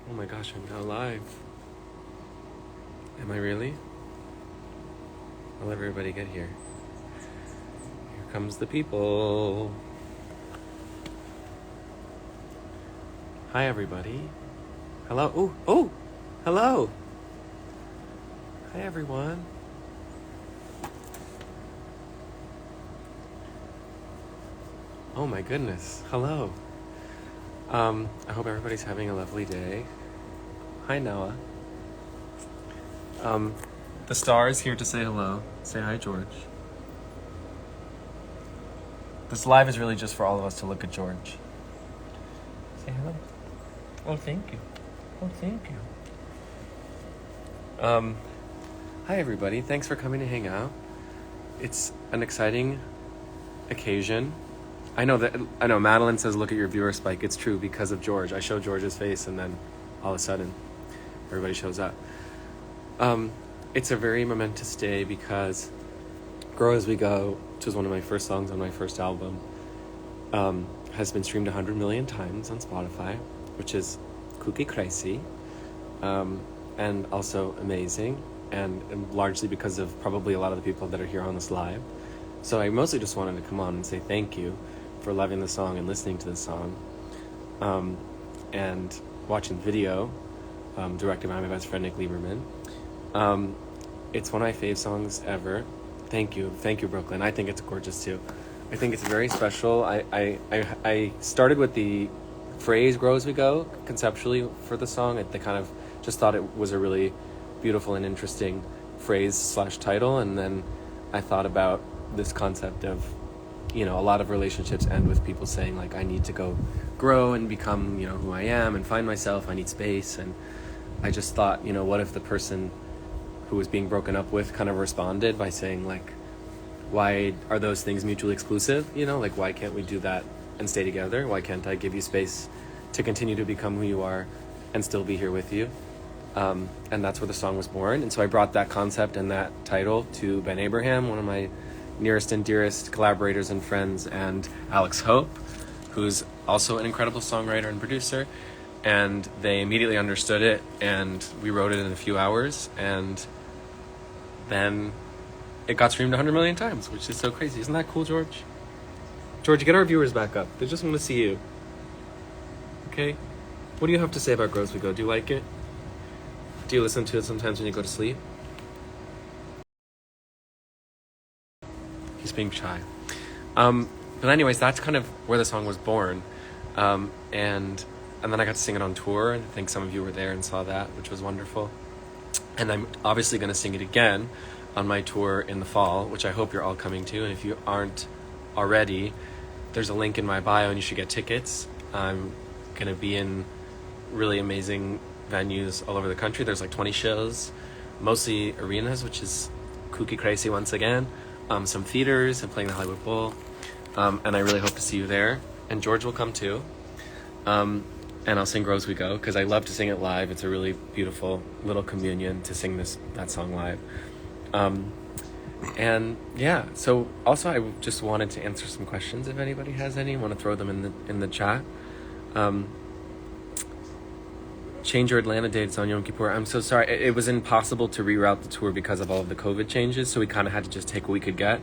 Oh my gosh, I'm now live. Am I really? I'll let everybody get here. Here comes the people. Hi, everybody. Hello. Oh, hello. Hi, everyone. Oh my goodness. Hello. I hope everybody's having a lovely day. Hi, Noah. The star is here to say hello. Say hi, George. This live is really just for all of us to look at George. Say hello. Oh, thank you. Oh, thank you. Hi, everybody. Thanks for coming to hang out. It's an exciting occasion. I know Madeline says look at your viewer spike. It's true because of George. I show George's face and then all of a sudden everybody shows up. It's a very momentous day because Grow As We Go, which was one of my first songs on my first album, has been streamed 100 million times on Spotify, which is kooky crazy, and also amazing, and largely because of probably a lot of the people that are here on this live. So I mostly just wanted to come on and say thank you for loving the song and listening to the song, and watching the video, directed by my best friend Nick Lieberman. It's one of my fave songs ever. Thank you, Brooklyn. I think it's gorgeous too. I think it's very special. I started with the phrase "Grow As We Go" conceptually for the song. I kind of just thought it was a really beautiful and interesting phrase / title, and then I thought about this concept of, a lot of relationships end with people saying like, I need to go grow and become, who I am and find myself. I need space. And I just thought, what if the person who was being broken up with kind of responded by saying like, why are those things mutually exclusive? Like, why can't we do that and stay together? Why can't I give you space to continue to become who you are and still be here with you? And that's where the song was born. And so I brought that concept and that title to Ben Abraham, one of my nearest and dearest collaborators and friends, and Alex Hope, who's also an incredible songwriter and producer. And they immediately understood it, and we wrote it in a few hours, and then it got streamed 100 million times, which is so crazy. Isn't that cool, George? George, get our viewers back up. They just want to see you. Okay? What do you have to say about Grow As We Go? Do you like it? Do you listen to it sometimes when you go to sleep? He's being shy. But anyways, that's kind of where the song was born. And then I got to sing it on tour, and I think some of you were there and saw that, which was wonderful. And I'm obviously going to sing it again on my tour in the fall, which I hope you're all coming to. And if you aren't already, there's a link in my bio and you should get tickets. I'm going to be in really amazing venues all over the country. There's like 20 shows, mostly arenas, which is kooky crazy once again. Some theaters. I'm playing the Hollywood Bowl. And I really hope to see you there. And George will come too. And I'll sing Grow As We Go because I love to sing it live. It's a really beautiful little communion to sing that song live. And yeah, so also I just wanted to answer some questions if anybody has any. I want to throw them in the chat. Change your Atlanta dates on Yom Kippur. I'm so sorry. It was impossible to reroute the tour because of all of the COVID changes, so we kind of had to just take what we could get.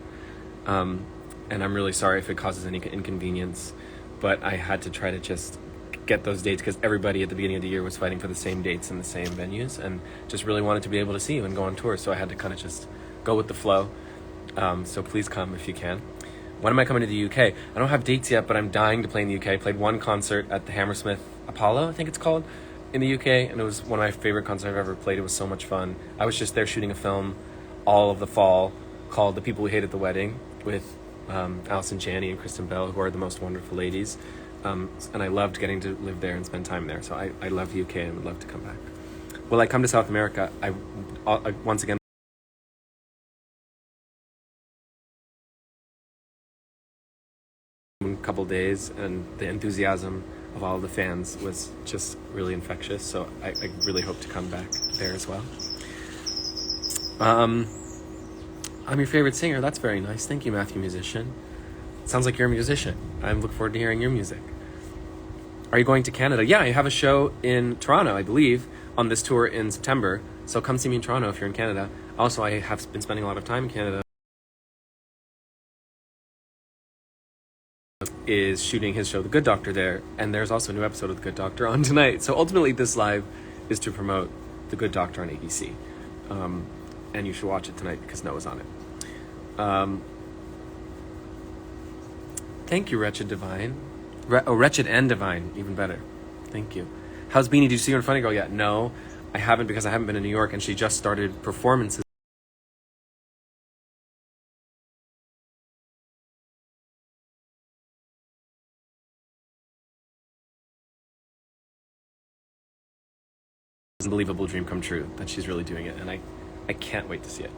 And I'm really sorry if it causes any inconvenience, but I had to try to just get those dates because everybody at the beginning of the year was fighting for the same dates and the same venues and just really wanted to be able to see you and go on tour, so I had to kind of just go with the flow. So please come if you can. When am I coming to the UK? I don't have dates yet, but I'm dying to play in the UK. I played one concert at the Hammersmith Apollo, I think it's called, in the UK, and it was one of my favorite concerts I've ever played. It was so much fun. I was just there shooting a film all of the fall called The People Who Hated the Wedding with Allison Janney and Kristen Bell, who are the most wonderful ladies. And I loved getting to live there and spend time there. So I love the UK and would love to come back. Will I come to South America? I once again, a couple days, and the enthusiasm of all the fans was just really infectious. So I really hope to come back there as well. I'm your favorite singer. That's very nice. Thank you, Matthew Musician. Sounds like you're a musician. I look forward to hearing your music. Are you going to Canada? Yeah, I have a show in Toronto, I believe, on this tour in September. So come see me in Toronto if you're in Canada. Also, I have been spending a lot of time in Canada. Is shooting his show The Good Doctor there, and there's also a new episode of The Good Doctor on tonight. So ultimately this live is to promote The Good Doctor on ABC, and you should watch it tonight because Noah's on it. Thank you, Wretched Divine. Wretched and Divine, even better. Thank you. How's Beanie? Did you see her in Funny Girl yet? No, I haven't, because I haven't been in New York, and she just started performances. Unbelievable dream come true that she's really doing it, and I can't wait to see it.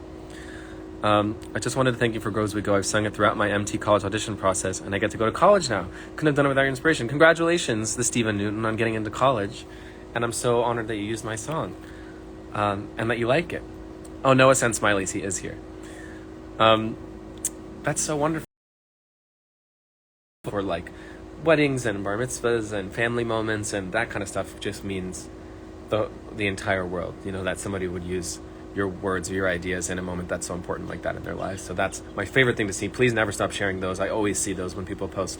I just wanted to thank you for Grow As We Go. I've sung it throughout my MT college audition process, and I get to go to college now. Couldn't have done it without your inspiration. Congratulations, the Stephen Newton, on getting into college, and I'm so honored that you used my song, and that you like it. Oh, Noah sent smileys. He is here. That's so wonderful. For like weddings and bar mitzvahs and family moments and that kind of stuff just means the entire world, you know, that somebody would use your words or your ideas in a moment that's so important like that in their lives. So that's my favorite thing to see. Please never stop sharing those. I always see those when people post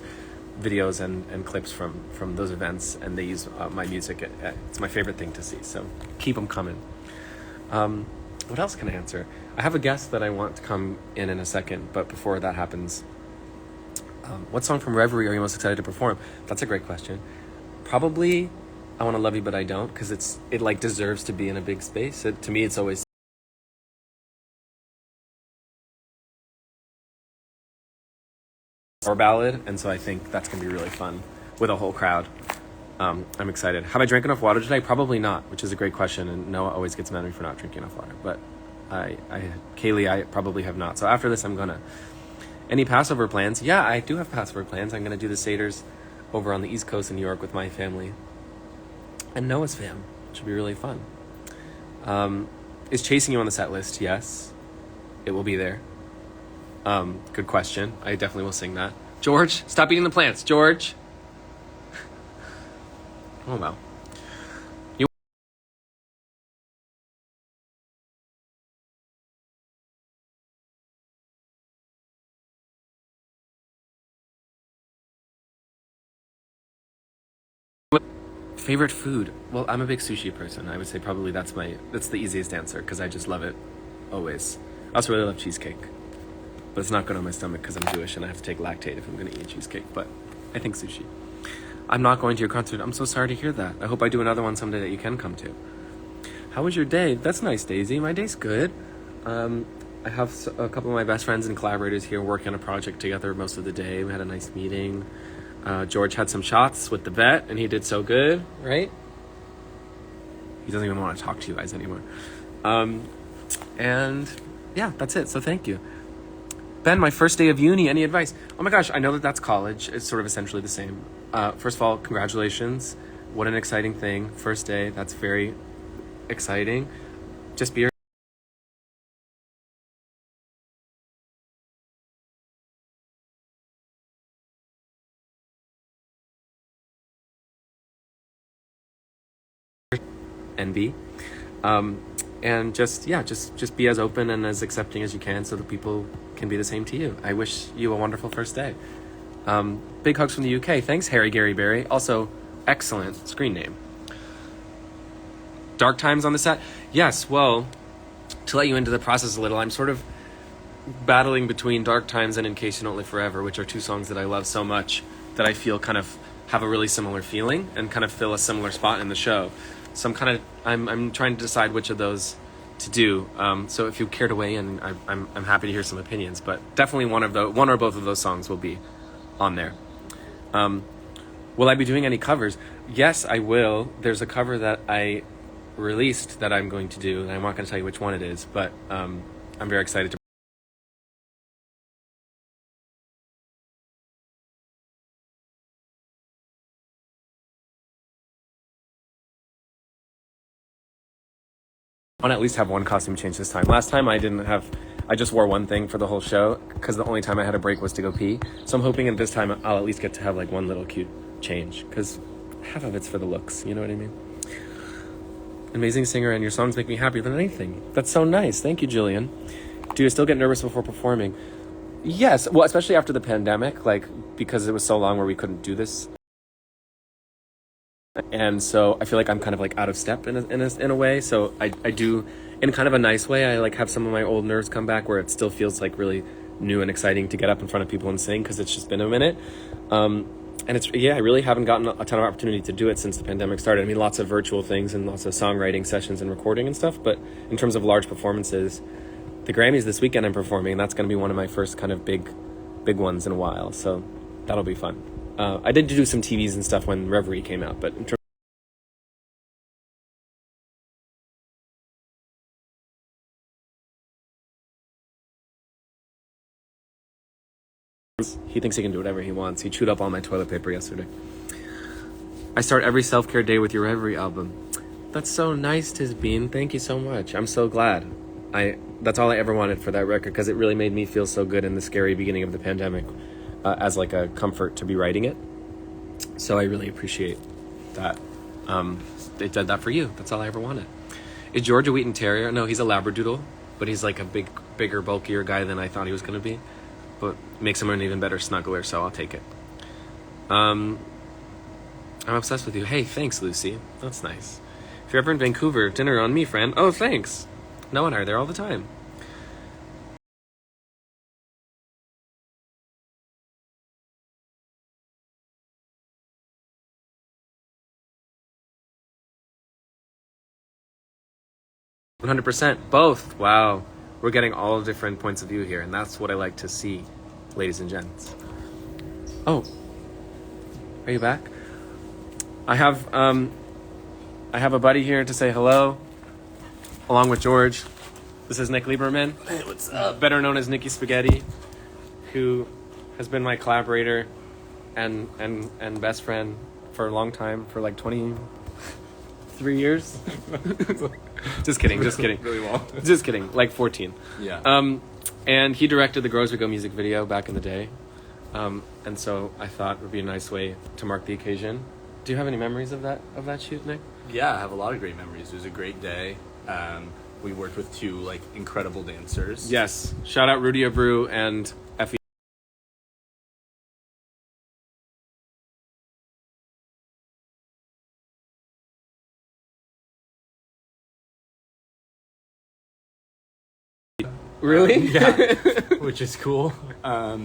videos and clips from those events, and they use my music. It's my favorite thing to see, so keep them coming. What else can I answer? I have a guest that I want to come in a second, but before that happens, what song from Reverie are you most excited to perform? That's a great question. Probably I Want to Love You But I Don't, because it like deserves to be in a big space. To me, it's always our ballad, and so I think that's going to be really fun with a whole crowd. I'm excited. Have I drank enough water today? Probably not, which is a great question, and Noah always gets mad at me for not drinking enough water, but Kaylee, I probably have not. So after this, I'm gonna. Any Passover plans? Yeah, I do have Passover plans. I'm gonna do the Seders over on the East Coast in New York with my family and Noah's fam. It should be really fun. Is Chasing You on the set list? Yes, it will be there. Good question. I definitely will sing that. George, stop eating the plants. George. Oh, well. Favorite food? Well, I'm a big sushi person. I would say probably that's the easiest answer, because I just love it always. I also really love cheesecake, but it's not good on my stomach because I'm Jewish and I have to take lactate if I'm going to eat cheesecake, but I think sushi. I'm not going to your concert. I'm so sorry to hear that. I hope I do another one someday that you can come to. How was your day? That's nice, Daisy. My day's good. I have a couple of my best friends and collaborators here working on a project together most of the day. We had a nice meeting. George had some shots with the vet, and he did so good, right? He doesn't even want to talk to you guys anymore. And yeah, that's it. So thank you. Ben, my first day of uni, any advice? Oh my gosh, I know that's college. It's sort of essentially the same. First of all, congratulations. What an exciting thing. First day, that's very exciting. Just be and be. And just be as open and as accepting as you can so that people can be the same to you. I wish you a wonderful first day. Big hugs from the UK. Thanks, Harry Gary Barry. Also, excellent screen name. Dark times on the set? Yes, well, to let you into the process a little, I'm sort of battling between Dark Times and In Case You Don't Live Forever, which are two songs that I love so much that I feel kind of have a really similar feeling and kind of fill a similar spot in the show. So I'm trying to decide which of those to do. So if you care to weigh in, I'm happy to hear some opinions. But definitely one or both of those songs will be on there. Will I be doing any covers? Yes, I will. There's a cover that I released that I'm going to do, and I'm not going to tell you which one it is. But I'm very excited to. I want to at least have one costume change this time. Last time I just wore one thing for the whole show because the only time I had a break was to go pee. So I'm hoping that this time I'll at least get to have like one little cute change, because half of it's for the looks. You know what I mean? Amazing singer, and your songs make me happier than anything. That's so nice. Thank you, Jillian. Do you still get nervous before performing? Yes. Well, especially after the pandemic, like, because it was so long where we couldn't do this. And so I feel like I'm kind of like out of step in a way. So I do, in kind of a nice way, I like have some of my old nerves come back where it still feels like really new and exciting to get up in front of people and sing because it's just been a minute. And it's, yeah, I really haven't gotten a ton of opportunity to do it since the pandemic started. I mean, lots of virtual things and lots of songwriting sessions and recording and stuff. But in terms of large performances, the Grammys this weekend I'm performing, and that's going to be one of my first kind of big ones in a while. So that'll be fun. I did do some TVs and stuff when Reverie came out, but in terms he thinks he can do whatever he wants. He chewed up all my toilet paper yesterday. I start every self-care day with your Reverie album. That's so nice, Tisbean. Thank you so much. I'm so glad. That's all I ever wanted for that record because it really made me feel so good in the scary beginning of the pandemic as like a comfort to be writing it. So I really appreciate that. They did that for you. That's all I ever wanted. Is George a Wheaton Terrier? No, he's a Labradoodle, but he's like a bigger, bulkier guy than I thought he was going to be. But makes him an even better snuggler, so I'll take it. I'm obsessed with you. Hey, thanks, Lucy. That's nice. If you're ever in Vancouver, dinner on me, friend. Oh, thanks. Noah and I are there all the time. %. Both. Wow. We're getting all different points of view here, and that's what I like to see, ladies and gents. Oh. Are you back? I have a buddy here to say hello, along with George. This is Nick Lieberman. Hey, what's up? Better known as Nicky Spaghetti, who has been my collaborator and best friend for a long time, for like 23 years. Just kidding. Really well. Just kidding. Like 14. Yeah. And he directed the Grows We Go music video back in the day. And so I thought it would be a nice way to mark the occasion. Do you have any memories of that shoot, Nick? Yeah, I have a lot of great memories. It was a great day. We worked with two like incredible dancers. Yes. Shout out Rudy Abreu and Effie. Really? Yeah. Which is cool. Yeah,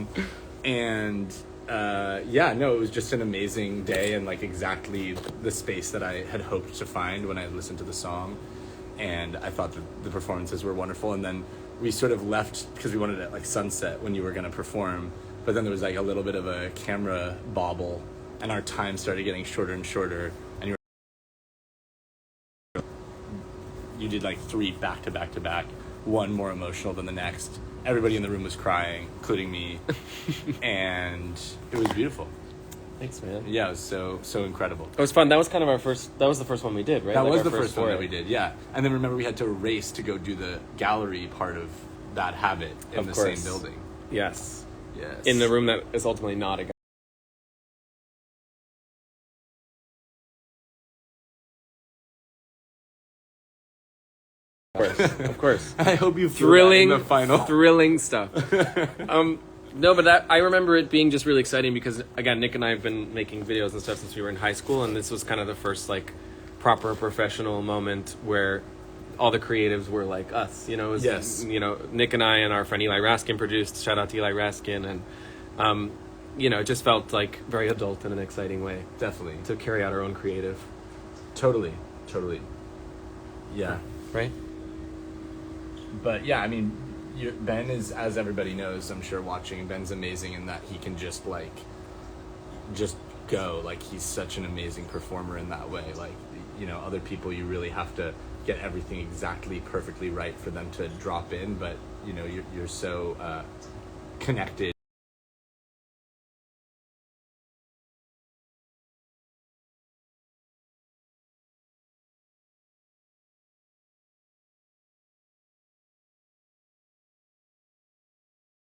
no, it was just an amazing day and like exactly the space that I had hoped to find when I listened to the song. And I thought that the performances were wonderful. And then we sort of left because we wanted it at like sunset when you were going to perform. But then there was like a little bit of a camera bobble and our time started getting shorter and shorter. And you did like 3 back to back to back, one more emotional than the next. Everybody in the room was crying, including me. And it was beautiful. Thanks, man. Yeah, it was so incredible. It was fun. That was kind of that was the first one we did, right? That like was the first one that we did, yeah. And then remember we had to race to go do the gallery part of Bad Habit in the same building. Yes. Yes. In the room that is ultimately not a Of course. I hope you feel that in the final. Thrilling stuff. No, but I remember it being just really exciting because, again, Nick and I have been making videos and stuff since we were in high school, and this was kind of the first, like, proper professional moment where all the creatives were like us, you know? It was, yes. You know, Nick and I and our friend Eli Raskin produced. Shout out to Eli Raskin. And, you know, it just felt, like, very adult in an exciting way. Definitely. To carry out our own creative. Totally. Yeah. Right? But, yeah, I mean... Ben is, as everybody knows, I'm sure watching, Ben's amazing in that he can just go. Like, he's such an amazing performer in that way. Like, you know, other people, you really have to get everything exactly perfectly right for them to drop in. But, you know, you're so connected.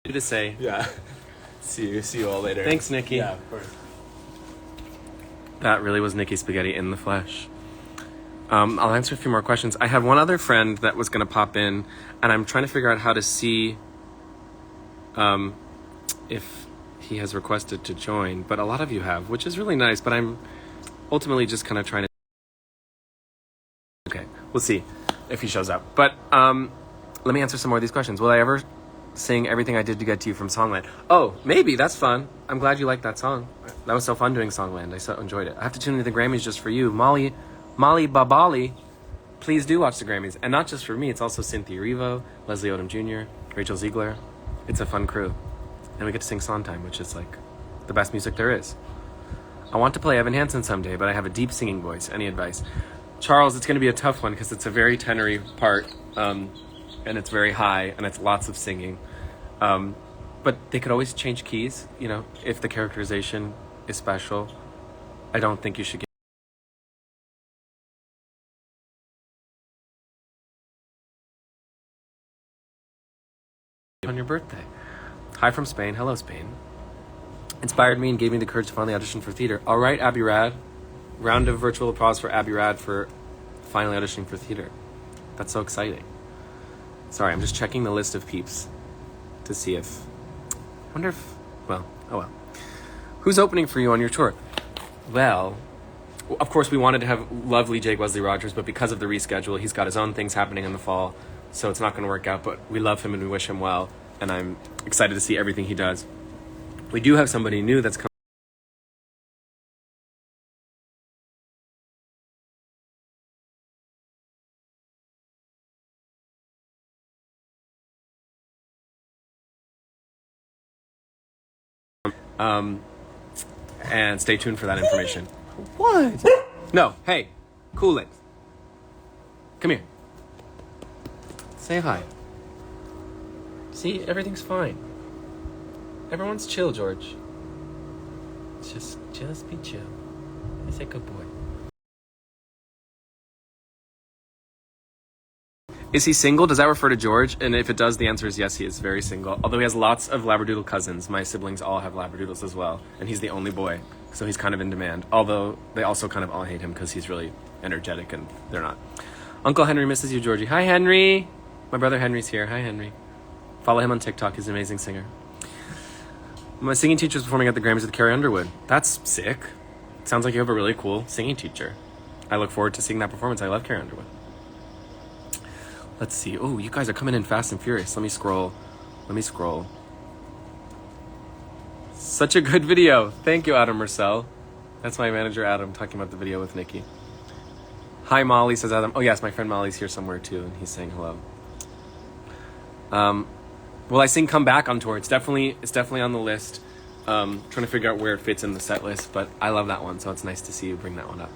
To say. Yeah. See you all later. Thanks, Nikki. Yeah, of course. That really was Nikki Spaghetti in the flesh. I'll answer a few more questions. I have one other friend that was going to pop in, and I'm trying to figure out how to see if he has requested to join. But a lot of you have, which is really nice, but I'm ultimately just kind of trying to... Okay, we'll see if he shows up. But let me answer some more of these questions. Will I ever sing Everything I Did to Get to You from Songland? Oh, maybe. That's fun. I'm glad you liked that song. That was so fun doing Songland. I so enjoyed it. I have to tune into the Grammys just for you. Molly Babali, please do watch the Grammys. And not just for me, it's also Cynthia Erivo, Leslie Odom Jr., Rachel Ziegler. It's a fun crew. And we get to sing Sondheim, which is like the best music there is. I want to play Evan Hansen someday, but I have a deep singing voice. Any advice? Charles, it's going to be a tough one because it's a very tenory part, and it's very high, and it's lots of singing. But they could always change keys, you know, if the characterization is special. I don't think you should get on your birthday. Hi from Spain. Hello, Spain. Inspired me and gave me the courage to finally audition for theater. All right, Abby Rad. Round of virtual applause for Abby Rad for finally auditioning for theater. That's so exciting. Sorry, I'm just checking the list of peeps to see if... I wonder if... Well, oh well. Who's opening for you on your tour? Well, of course we wanted to have lovely Jake Wesley Rogers, but because of the reschedule, he's got his own things happening in the fall, so it's not going to work out, but we love him and we wish him well, and I'm excited to see everything he does. We do have somebody new that's coming. And stay tuned for that information. What? No, hey, cool it. Come here. Say hi. See, everything's fine. Everyone's chill, George. Just be chill. He's a good boy. Is he single? Does that refer to George? And if it does, the answer is yes, he is very single. Although he has lots of Labradoodle cousins. My siblings all have Labradoodles as well. And he's the only boy. So he's kind of in demand. Although they also kind of all hate him because he's really energetic and they're not. Uncle Henry misses you, Georgie. Hi, Henry. My brother Henry's here. Hi, Henry. Follow him on TikTok. He's an amazing singer. My singing teacher is performing at the Grammys with Carrie Underwood. That's sick. Sounds like you have a really cool singing teacher. I look forward to seeing that performance. I love Carrie Underwood. Let's see. Oh, you guys are coming in fast and furious. Let me scroll. Such a good video. Thank you, Adam Marcel. That's my manager, Adam, talking about the video with Nikki. Hi, Molly, says Adam. Oh, yes, my friend Molly's here somewhere, too, and he's saying hello. Will I sing Come Back on tour? It's definitely on the list. Trying to figure out where it fits in the set list, but I love that one, so it's nice to see you bring that one up.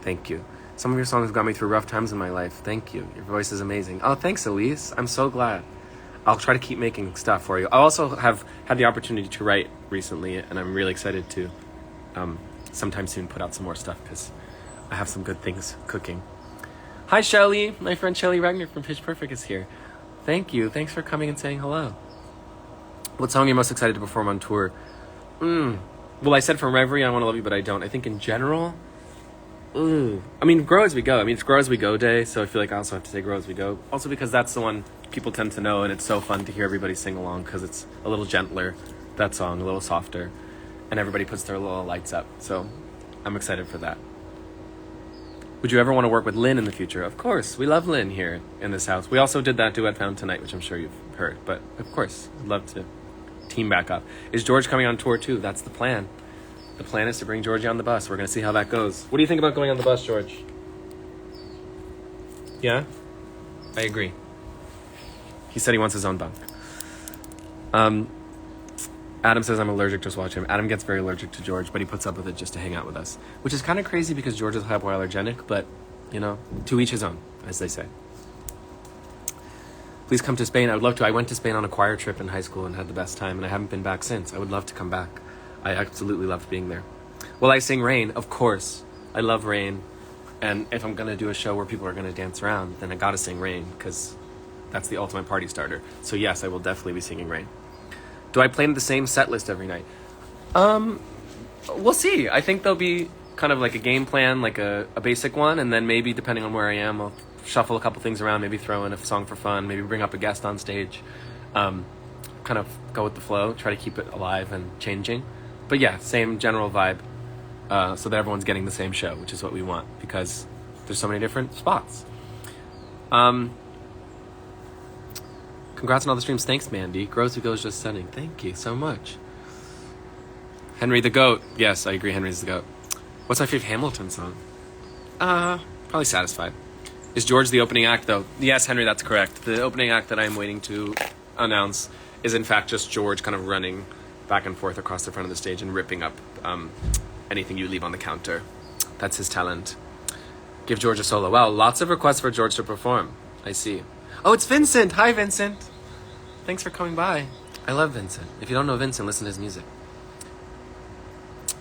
Thank you. Some of your songs got me through rough times in my life. Thank you. Your voice is amazing. Oh, thanks, Elise. I'm so glad. I'll try to keep making stuff for you. I also have had the opportunity to write recently, and I'm really excited to sometime soon put out some more stuff because I have some good things cooking. Hi, Shelly. My friend Shelly Ragnar from Pitch Perfect is here. Thank you. Thanks for coming and saying hello. What song are you most excited to perform on tour? Well, I said from Reverie, I Want to Love You, but I don't. I think in general... I mean, Grow As We Go. I mean, it's Grow As We Go Day, so I feel like I also have to say Grow As We Go. Also because that's the one people tend to know, and it's so fun to hear everybody sing along because it's a little gentler, that song, a little softer, and everybody puts their little lights up. So I'm excited for that. Would you ever want to work with Lynn in the future? Of course. We love Lynn here in this house. We also did that duet Found Tonight, which I'm sure you've heard. But, of course, I'd love to team back up. Is George coming on tour, too? That's the plan. The plan is to bring Georgie on the bus. We're going to see how that goes. What do you think about going on the bus, George? Yeah? I agree. He said he wants his own bunk. Adam says I'm allergic, just watch him. Adam gets very allergic to George, but he puts up with it just to hang out with us. Which is kind of crazy because George is hypoallergenic, but, you know, to each his own, as they say. Please come to Spain. I would love to. I went to Spain on a choir trip in high school and had the best time, and I haven't been back since. I would love to come back. I absolutely loved being there. Will I sing Rain? Of course. I love Rain. And if I'm going to do a show where people are going to dance around, then I got to sing Rain because that's the ultimate party starter. So yes, I will definitely be singing Rain. Do I play the same set list every night? We'll see. I think there'll be kind of like a game plan, like a basic one, and then maybe depending on where I am, I'll shuffle a couple things around, maybe throw in a song for fun, maybe bring up a guest on stage. Kind of go with the flow, try to keep it alive and changing. But yeah, same general vibe, so that everyone's getting the same show, which is what we want, because there's so many different spots. Congrats on all the streams. Thanks, Mandy. Grows Who Goes just sending. Thank you so much. Henry the Goat. Yes, I agree, Henry's the Goat. What's my favorite Hamilton song? Probably Satisfied. Is George the opening act, though? Yes, Henry, that's correct. The opening act that I'm waiting to announce is, in fact, just George kind of running back and forth across the front of the stage and ripping up anything you leave on the counter. That's his talent. Give George a solo. Wow, lots of requests for George to perform. I see. Oh, it's Vincent. Hi, Vincent. Thanks for coming by. I love Vincent. If you don't know Vincent, listen to his music.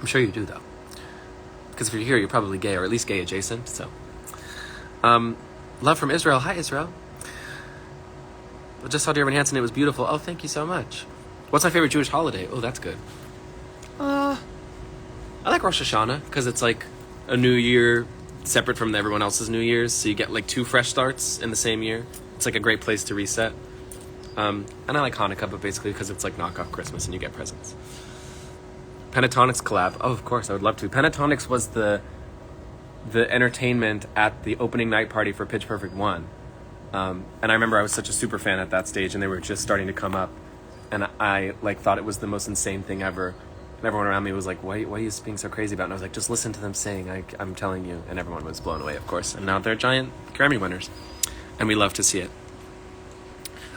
I'm sure you do, though. Because if you're here, you're probably gay, or at least gay adjacent, so. Love from Israel. Hi, Israel. I just saw Dear Evan Hansen. It was beautiful. Oh, thank you so much. What's my favorite Jewish holiday? Oh, that's good. I like Rosh Hashanah, because it's like a new year separate from everyone else's New Year's, so you get like 2 fresh starts in the same year. It's like a great place to reset. And I like Hanukkah, but basically because it's like knockoff Christmas and you get presents. Pentatonics collab. Oh, of course, I would love to. Pentatonics was the entertainment at the opening night party for Pitch Perfect 1. And I remember I was such a super fan at that stage, and they were just starting to come up. And I like thought it was the most insane thing ever. And everyone around me was like, why are you being so crazy about it? And I was like, just listen to them sing. I'm telling you. And everyone was blown away, of course. And now they're giant Grammy winners. And we love to see it.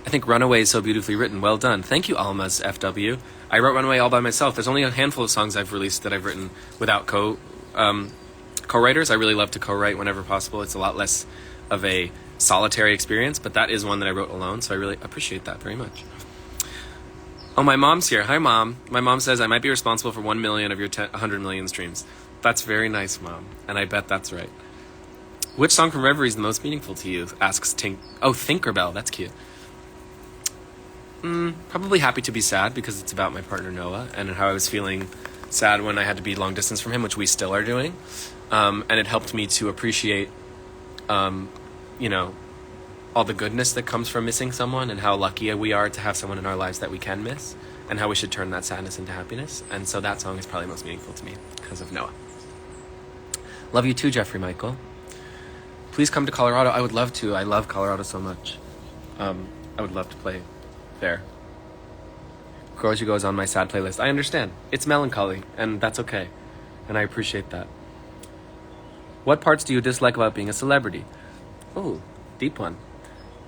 I think Runaway is so beautifully written. Well done. Thank you, Alma's FW. I wrote Runaway all by myself. There's only a handful of songs I've released that I've written without co-writers. I really love to co-write whenever possible. It's a lot less of a solitary experience, but that is one that I wrote alone, so I really appreciate that very much. Oh, my mom's here. Hi, Mom. My mom says I might be responsible for 1 million of your 100 million streams. That's very nice, Mom, and I bet that's right. Which song from Reverie is the most meaningful to you? Asks Tinkerbell. That's cute. Probably Happy to Be Sad, because it's about my partner Noah and how I was feeling sad when I had to be long distance from him, which we still are doing. And it helped me to appreciate, all the goodness that comes from missing someone, and how lucky we are to have someone in our lives that we can miss, and how we should turn that sadness into happiness. And so that song is probably most meaningful to me because of Noah. Love you too, Jeffrey Michael. Please come to Colorado. I would love to. I love Colorado so much. I would love to play there. Girls You Go is on my sad playlist. I understand. It's melancholy, and that's okay. And I appreciate that. What parts do you dislike about being a celebrity? Oh, deep one.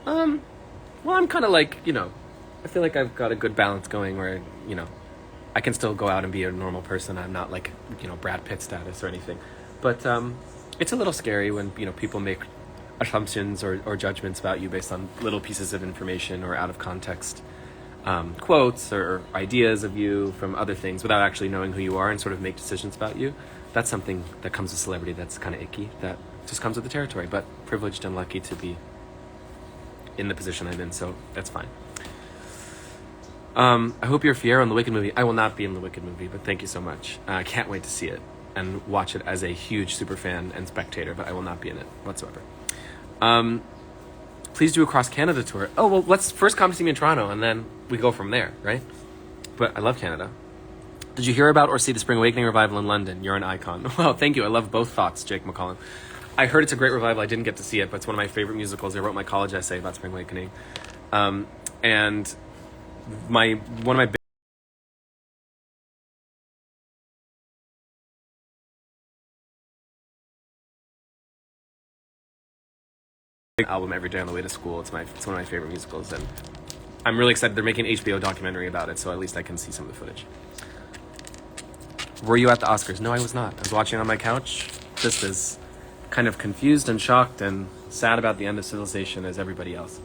Well, I'm kind of like, I feel like I've got a good balance going where, I can still go out and be a normal person. I'm not like, Brad Pitt status or anything. But it's a little scary when, people make assumptions or judgments about you based on little pieces of information or out of context quotes or ideas of you from other things without actually knowing who you are and sort of make decisions about you. That's something that comes with celebrity that's kind of icky. That just comes with the territory, but privileged and lucky to be in the position I'm in, so that's fine. I hope you're Fiyero in the Wicked movie. I will not be in the Wicked movie, but thank you so much. I can't wait to see it and watch it as a huge super fan and spectator, but I will not be in it whatsoever. Please do a Cross Canada tour. Oh, well, let's first come to see me in Toronto, and then we go from there, right? But I love Canada. Did you hear about or see the Spring Awakening revival in London? You're an icon. Well, thank you. I love both thoughts, Jake McCollum. I heard it's a great revival. I didn't get to see it, but it's one of my favorite musicals. I wrote my college essay about Spring Awakening. And one of my big album Every Day on the Way to School. It's one of my favorite musicals, and I'm really excited. They're making an HBO documentary about it, so at least I can see some of the footage. Were you at the Oscars? No, I was not. I was watching on my couch, just as kind of confused and shocked and sad about the end of civilization as everybody else.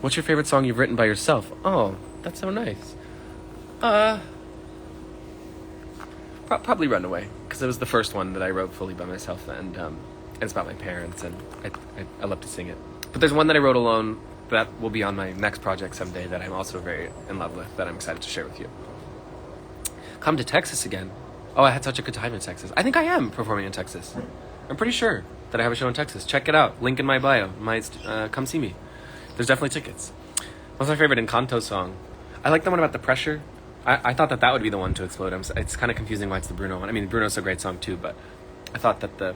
What's your favorite song you've written by yourself? Oh, that's so nice. Probably Runaway, because it was the first one that I wrote fully by myself, and it's about my parents, and I love to sing it. But there's one that I wrote alone that will be on my next project someday that I'm also very in love with, that I'm excited to share with you. come to Texas again. Oh, I had such a good time in Texas. I think I am performing in Texas. I'm pretty sure that I have a show in Texas. Check it out. Link in my bio. Come see me. There's definitely tickets. What's my favorite Encanto song? I like the one about the pressure. I thought that would be the one to explode. It's kind of confusing why it's the Bruno one. I mean, Bruno's a great song too, but I thought that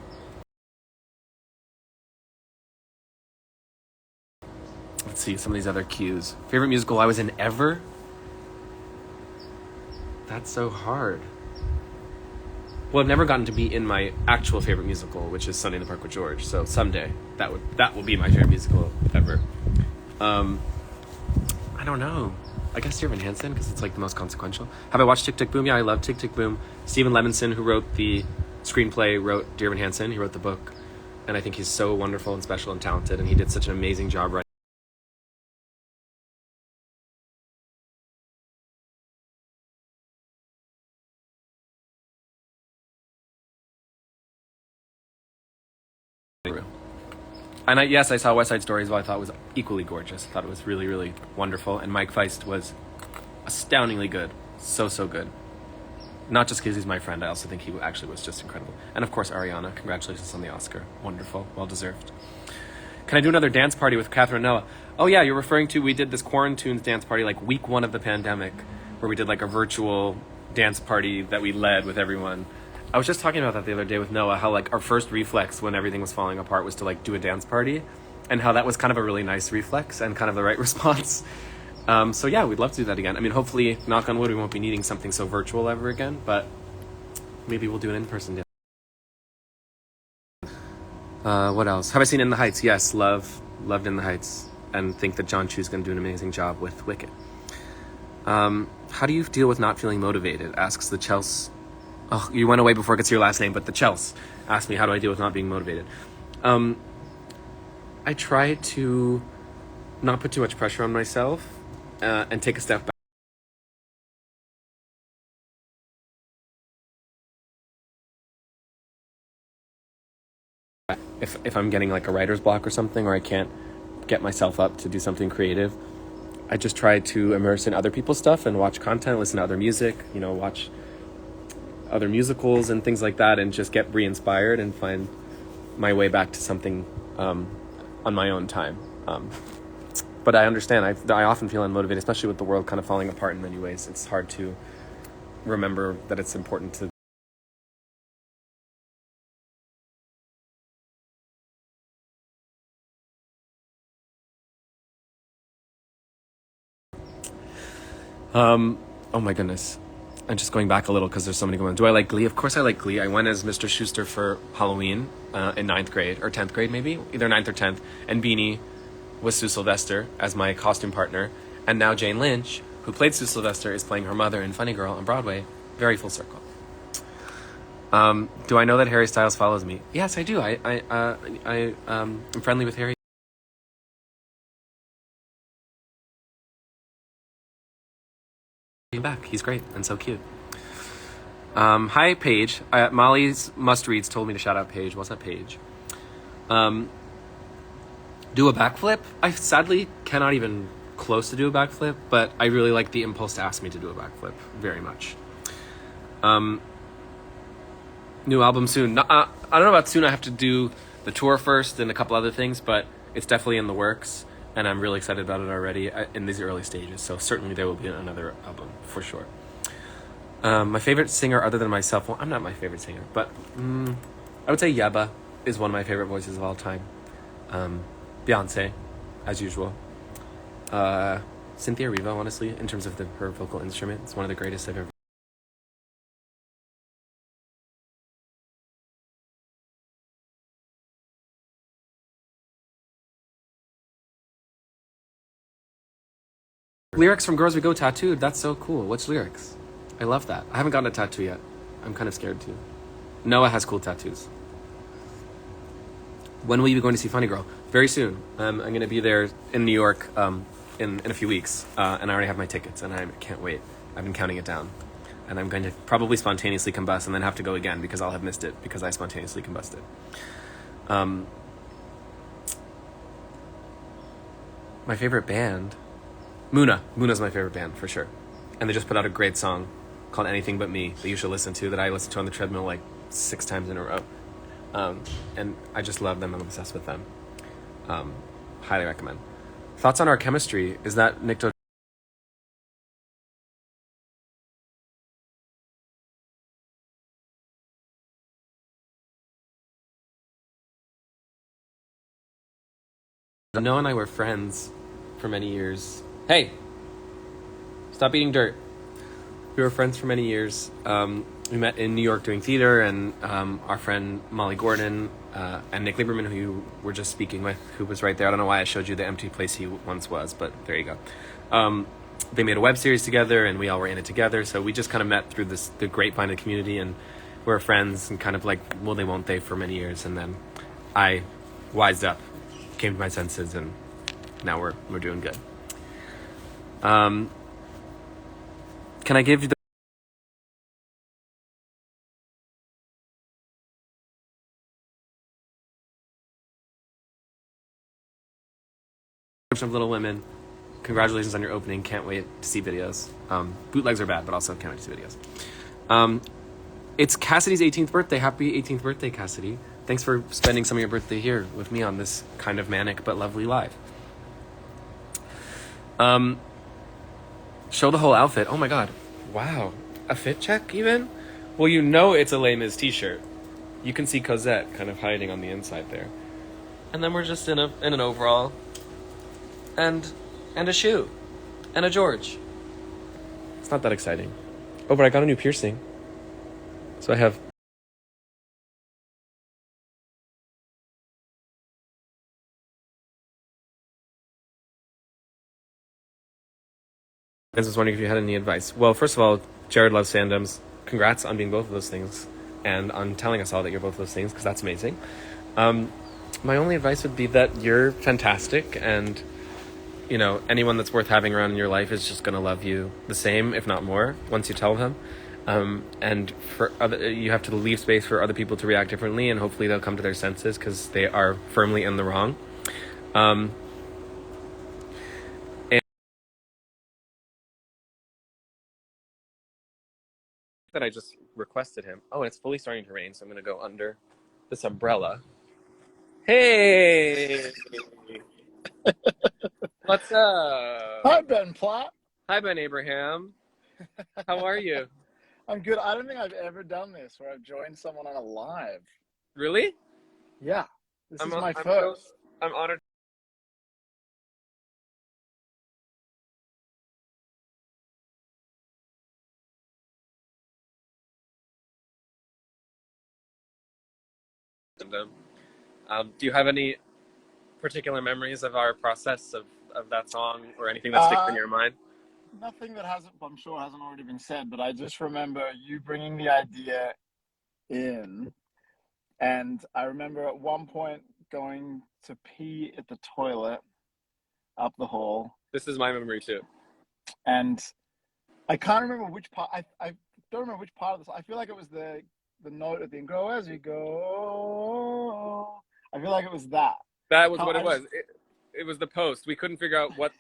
let's see, some of these other cues. Favorite musical I was in ever? That's so hard. Well, I've never gotten to be in my actual favorite musical, which is Sunday in the Park with George. So someday that will be my favorite musical ever. I don't know. I guess Dear Evan Hansen, because it's like the most consequential. Have I watched Tick Tick Boom? Yeah, I love Tick Tick Boom. Stephen Levinson, who wrote the screenplay, wrote Dear Evan Hansen. He wrote the book, and I think he's so wonderful and special and talented, and he did such an amazing job writing. And I saw West Side Story as well. I thought it was equally gorgeous. I thought it was really, really wonderful. And Mike Feist was astoundingly good. So good. Not just because he's my friend. I also think he actually was just incredible. And of course, Ariana. Congratulations on the Oscar. Wonderful. Well-deserved. Can I do another dance party with Catherine Noah? Oh yeah, you're referring to, we did this Quarantunes dance party like week 1 of the pandemic, where we did like a virtual dance party that we led with everyone. I was just talking about that the other day with Noah, how like our first reflex when everything was falling apart was to like do a dance party, and how that was kind of a really nice reflex and kind of the right response. So yeah, we'd love to do that again. I mean, hopefully, knock on wood, we won't be needing something so virtual ever again, but maybe we'll do an in-person dance. What else? Have I seen In the Heights? Yes, loved In the Heights, and think that John Chu's going to do an amazing job with Wicked. How do you deal with not feeling motivated? Asks the Chelsea. Oh, you went away before I could see your last name, but the Chels asked me, how do I deal with not being motivated? I try to not put too much pressure on myself and take a step back. If I'm getting like a writer's block or something, or I can't get myself up to do something creative, I just try to immerse in other people's stuff and watch content, listen to other music, watch other musicals and things like that, and just get re-inspired and find my way back to something on my own time. But I understand, I often feel unmotivated, especially with the world kind of falling apart in many ways. It's hard to remember that it's important to oh my goodness. I'm just going back a little because there's so many going on. Do I like Glee? Of course I like Glee. I went as Mr. Schuster for Halloween in 9th grade, or 10th grade maybe, either 9th or 10th. And Beanie was Sue Sylvester as my costume partner. And now Jane Lynch, who played Sue Sylvester, is playing her mother in Funny Girl on Broadway. Very full circle. Do I know that Harry Styles follows me? Yes, I do. I'm friendly with Harry. Back. He's great and so cute. Hi, Paige. Molly's Must Reads told me to shout out Paige. What's that, Paige? Do a backflip? I sadly cannot even close to do a backflip, but I really like the impulse to ask me to do a backflip very much. New album soon. I don't know about soon. I have to do the tour first and a couple other things, but it's definitely in the works. And I'm really excited about it already in these early stages. So certainly there will be another album, for sure. My favorite singer other than myself, well, I'm not my favorite singer, but I would say Yeba is one of my favorite voices of all time. Beyonce, as usual. Cynthia Erivo, honestly, in terms of her vocal instrument. It's one of the greatest I've ever. Lyrics from Girls We Go tattooed. That's so cool. Which lyrics? I love that. I haven't gotten a tattoo yet. I'm kind of scared too. Noah has cool tattoos. When will you be going to see Funny Girl? Very soon. I'm going to be there in New York in a few weeks. And I already have my tickets and I can't wait. I've been counting it down. And I'm going to probably spontaneously combust and then have to go again because I'll have missed it because I spontaneously combusted. My favorite band... Muna's my favorite band, for sure. And they just put out a great song called Anything But Me that you should listen to, that I listen to on the treadmill like 6 times in a row. And I just love them. I'm obsessed with them. Highly recommend. Thoughts on our chemistry? Is that Nick Do? Noah and I were friends for many years. Hey, stop eating dirt. We were friends for many years. We met in New York doing theater, and our friend Molly Gordon and Nick Lieberman, who you were just speaking with, who was right there. I don't know why I showed you the empty place he once was, but there you go. They made a web series together, and we all were in it together. So we just kind of met through the grapevine of the community, and we were friends and kind of like, will they, won't they, for many years. And then I wised up, came to my senses, and now we're doing good. Can I give you the of Little Women? Congratulations on your opening. Can't wait to see videos. Bootlegs are bad, but also can't wait to see videos. It's Cassidy's 18th birthday. Happy 18th birthday, Cassidy. Thanks for spending some of your birthday here with me on this kind of manic but lovely live. Show the whole outfit. Oh my god. Wow. A fit check even? Well, you know it's a Les Mis t-shirt. You can see Cosette kind of hiding on the inside there. And then we're just in an overall and a shoe and a George. It's not that exciting. Oh, but I got a new piercing. So I have I was wondering if you had any advice. Well, first of all, Jared loves fandoms. Congrats on being both of those things and on telling us all that you're both of those things, because that's amazing. My only advice would be that you're fantastic, and you know, anyone that's worth having around in your life is just going to love you the same, if not more, once you tell them. And for you have to leave space for other people to react differently, and hopefully they'll come to their senses, because they are firmly in the wrong. That I just requested him. Oh, and it's fully starting to rain, so I'm going to go under this umbrella. Hey! What's up? Hi, Ben Platt. Hi, Ben Abraham. How are you? I'm good. I don't think I've ever done this where I've joined someone on a live. Really? Yeah, this is my I'm first. I'm honored. Do you have any particular memories of our process of that song, or anything that sticks in your mind? Nothing that I'm sure hasn't already been said, but I just remember you bringing the idea in. And I remember at one point going to pee at the toilet up the hall. This is my memory too. And I can't remember which part. I don't remember which part of this. I feel like it was the note at the end. Go as you go. I feel like it was that. That was what it was. It was the post. We couldn't figure out what.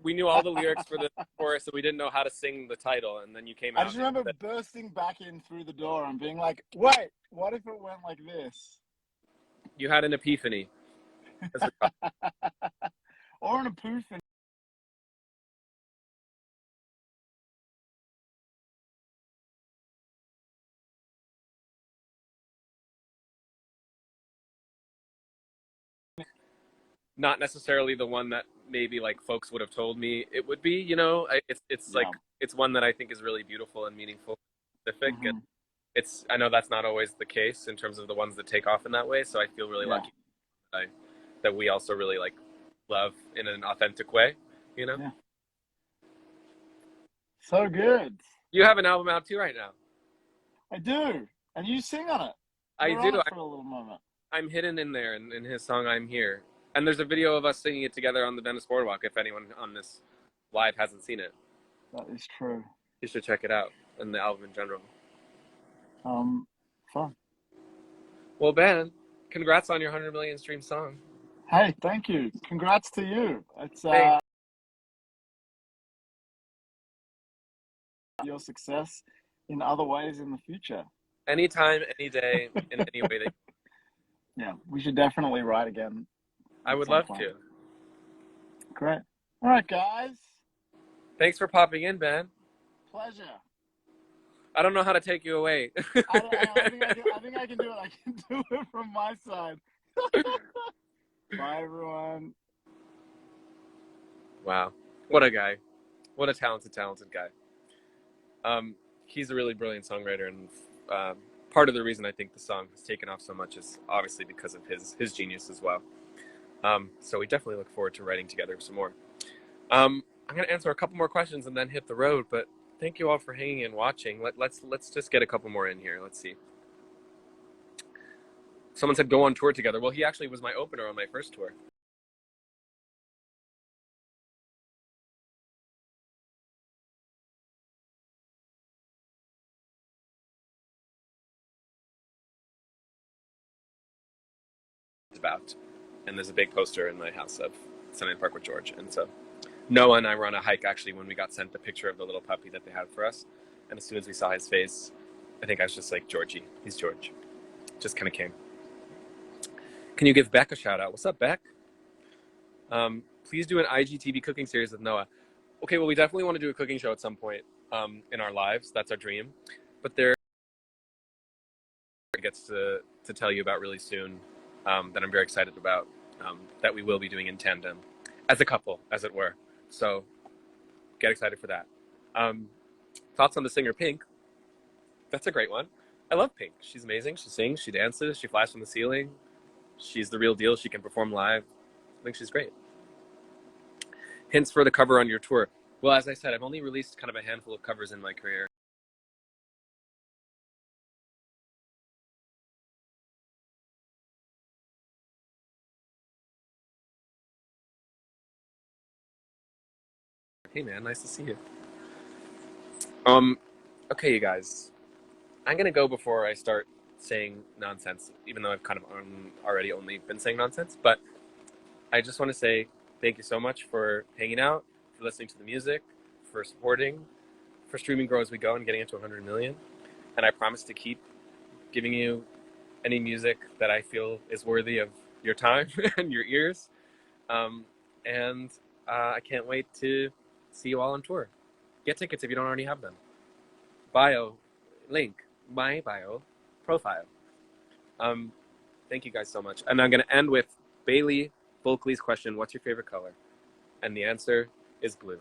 We knew all the lyrics for the chorus, so we didn't know how to sing the title. And then you came out. I just remember bursting back in through the door and being like, "Wait, what if it went like this?" You had an epiphany. Or an epiphany. Not necessarily the one that maybe like folks would have told me it would be, you know. It's like it's one that I think is really beautiful and meaningful, specific, and I know that's not always the case in terms of the ones that take off in that way. So I feel really lucky that we also really like love in an authentic way, you know. Yeah. So good. You have an album out too right now. I do, and you sing on it. I You're do. on it for a little moment. I'm hidden in there in his song "I'm Here." And there's a video of us singing it together on the Venice Boardwalk. If anyone on this live hasn't seen it, that is true. You should check it out, and the album in general. Fun. Well, Ben, congrats on your 100 million stream song. Hey, thank you. Congrats to you. It's your success in other ways in the future. Anytime, any day, in any way that Yeah, we should definitely write again I at would some love point. to. Great. All right, guys. Thanks for popping in, Ben. Pleasure. I don't know how to take you away. I think I can do it. I can do it from my side. Bye, everyone. Wow. What a guy. What a talented guy. He's a really brilliant songwriter, and part of the reason I think the song has taken off so much is obviously because of his genius as well. So we definitely look forward to writing together some more. I'm going to answer a couple more questions and then hit the road, but thank you all for hanging and watching. Let's just get a couple more in here. Let's see. Someone said go on tour together. Well, he actually was my opener on my first tour. About, and there's a big poster in my house of Sunday Park with George, and so Noah and I were on a hike actually when we got sent the picture of the little puppy that they had for us, and as soon as we saw his face, I think I was just like, Georgie, he's George. Just kind of came. Can you give Beck a shout out? What's up, Beck? Please do an IGTV cooking series with Noah. Okay, well, we definitely want to do a cooking show at some point in our lives. That's our dream, but there gets to tell you about really soon. That I'm very excited about, that we will be doing in tandem, as a couple, as it were. So get excited for that. Thoughts on the singer Pink? That's a great one. I love Pink. She's amazing. She sings, she dances, she flies from the ceiling. She's the real deal. She can perform live. I think she's great. Hints for the cover on your tour. Well, as I said, I've only released kind of a handful of covers in my career. Hey man, nice to see you. Okay, you guys. I'm gonna go before I start saying nonsense, even though I've kind of already only been saying nonsense. But I just want to say thank you so much for hanging out, for listening to the music, for supporting, for streaming Grow As We Go and getting it to 100 million. And I promise to keep giving you any music that I feel is worthy of your time and your ears. And I can't wait to see you all on tour. Get tickets if you don't already have them. Link, my bio, profile. Thank you guys so much. And I'm going to end with Bailey Bulkley's question, what's your favorite color? And the answer is blue.